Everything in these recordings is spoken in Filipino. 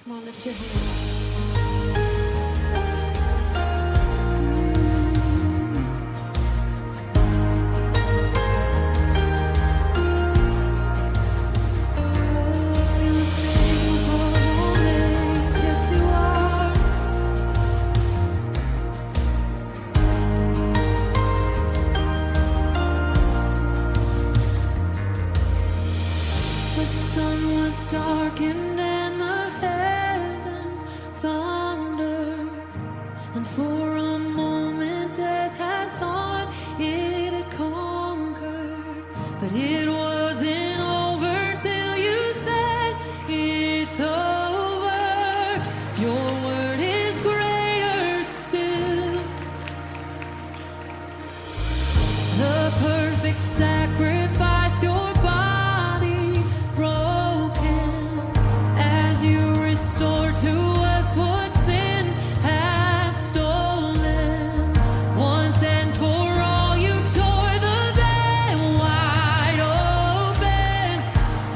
Come on, lift your hands. Yes, you are. The sun was darkened and the heavens thundered, and for a moment death had thought it had conquered, but it wasn't over till you said it's over. Your word is greater still. The perfect sacrifice, your body broken, as you restore to us what sin had stolen. Once and for all, you tore the veil wide open.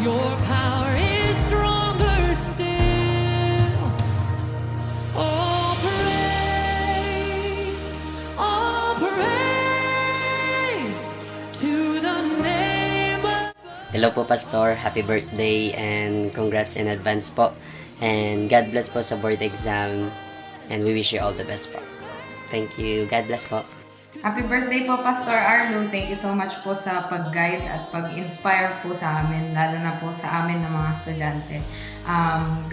Your power is stronger still. All praise to the name of. Hello po, Pastor. Happy birthday and congrats in advance po. And God bless po sa board exam. And we wish you all the best po. Thank you. God bless po. Happy birthday po, Pastor Arlo. Thank you so much po sa pag-guide at pag-inspire po sa amin, lalo na po sa amin ng mga estudyante.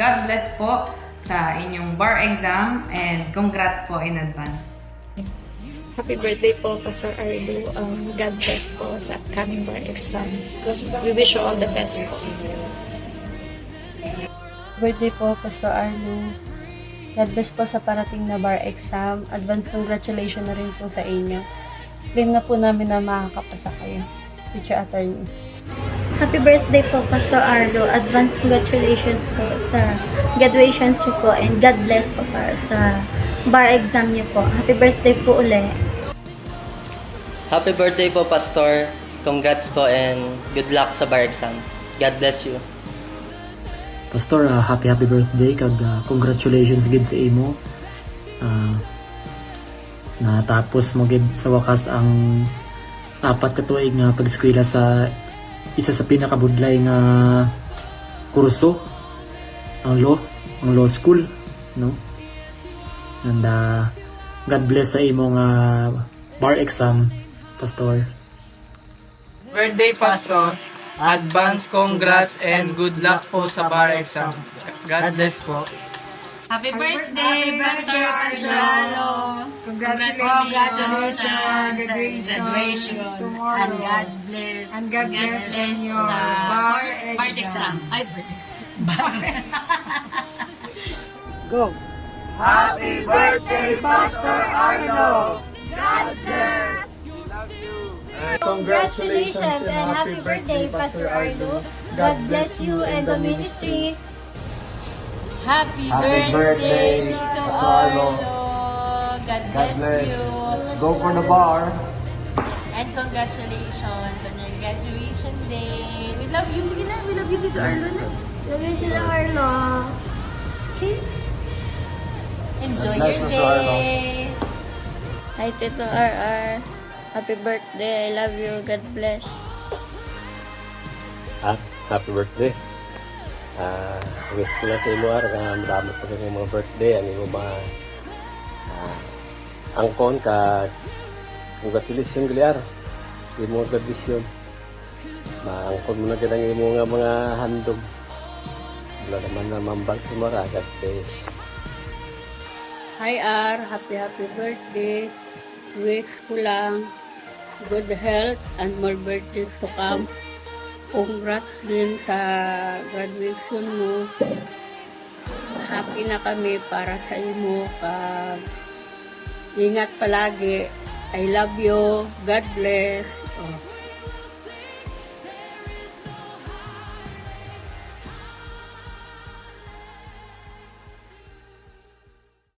God bless po sa inyong bar exam and congrats po in advance. Happy birthday po, Pastor Arlo. God bless po sa upcoming bar exam. We wish you all the best po. Birthday po, Pastor Arlo. God bless po sa parating na bar exam. Advance congratulations na rin po sa inyo. Claim na po namin na makakapasa kayo. Future attorney. Happy birthday po, Pastor Arlo. Advance congratulations po sa graduation niyo po and God bless po para sa bar exam niyo po. Happy birthday po ulit. Happy birthday po, Pastor. Congrats po and good luck sa bar exam. God bless you. Pastor, happy birthday kag congratulations gid sa imo. Natapos mo gid sa wakas ang 4 ka tuig nga pag-eskwela sa isa sa pinakabudlay nga kurso, ang law school, no? And God bless sa imo nga bar exam, Pastor. Birthday, Pastor. Advance congrats and good luck po sa bar exam. God bless po. Happy birthday, Pastor Arlo! Congratulations sa graduation. And God bless. And God bless in your bar exam. Ay, bar exam. Go! Happy birthday, Pastor Arlo! God bless! Congratulations and happy birthday, Pastor Arlo. God bless you and the ministry. Happy birthday, Tito Arlo. God bless you. Go for the bar. And congratulations on your graduation day. We love you. Sige na, we love you, Tito Arlo na. Love you, Tito Arlo. Okay? Enjoy your day. Hi, Tito RR. Happy birthday. I love you. God bless. Happy birthday. Wish ko lang sa imo nga marami pa sa mga birthday ang imo mga angkon ka congratulations gliar sa imo graduation. Maangkon mo na gid ang imo nga mga handog. Wala naman na mambal sa mga God bless. Hi R, happy birthday. Wish ko lang good health and more birthdays to come. Congrats din sa graduation mo. Happy na kami para sa imo. Ingat palagi. I love you. God bless.